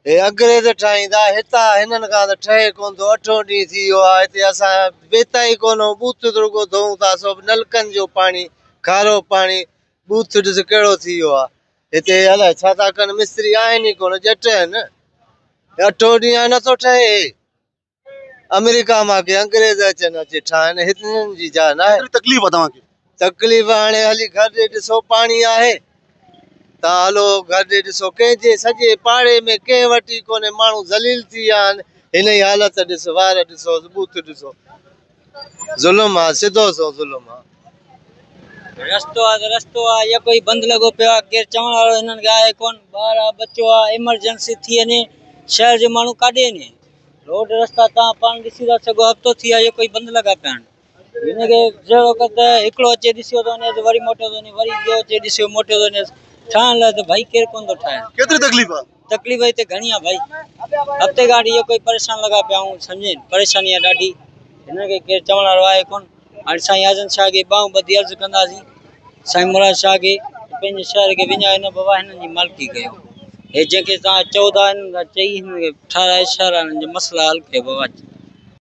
हे अंग्रेज ठाहींदा हितां हिननि खां त ठहे कोन थो। 8 ॾींहं थी वियो आहे हिते असां वेता ई कोन बूथ रुगो धोऊं था सभु नलकनि जो पाणी खारो पाणी बूथ ॾिस कहिड़ो थी वियो आहे हिते। अलाए छा था कनि मिस्त्री आहिनि ई कोन ॼट आहिनि। 8 ॾींहं नथो ठहे। अमेरिका मां के अंग्रेज अचनि अचे ठाहिनि हिननि जी जा न आहे। तकलीफ़ आहे तव्हांखे? तकलीफ़ हाणे हली घर ॾे ॾिसो पाणी आहे तव्हां हलो घर ॾे ॾिसो कंहिंजे सॼे पाड़े में कंहिं वटि ई कोन्हे। माण्हू ज़लील थी विया आहिनि। हिन जी हालत ॾिसो वार ॾिसो बूथ ॾिसो ज़ुल्म आहे सिधो सो ज़ुल्म आहे। रस्तो आहे या कोई बंदि लॻो पियो आहे केरु चवण वारो हिननि खे आहे कोन। ॿार आहे बचो आहे इमरजेंसी थी वञे शहर जो माण्हू काॾे वञे। रोड रस्ता तव्हां पाण ॾिसी था सघो हफ़्तो थी वियो आहे कोई बंदि लॻा पिया आहिनि। हिनखे जहिड़ो कर त हिकिड़ो अचे ॾिसियो थो वञे वरी मोटियो थो वञे वरी ॿियो अचे ॾिसियो मोटियो थो वञे। ठाहिण लाइ त भाई केरु कोन थो ठाहे। केतिरी तकलीफ़ आहे? तकलीफ़ हिते घणी आहे भाई। हफ़्ते खां इहो कोई परेशान लॻा पिया आहियूं सम्झे परेशानी आहे ॾाढी। हिनखे केरु चवण वारो आहे कोन। हाणे साईं आज़म शाह खे ॿाहूं ॿधी अर्ज़ु कंदासीं साईं मुराद शाह खे पंहिंजे शहर खे विञाए न बाबा हिननि जी मालिकी कयो। हे जेके तव्हां चओ था हिननि खां चई हिननि खे ठाराए शहर हिननि जो मसइला हल कयो बाबा।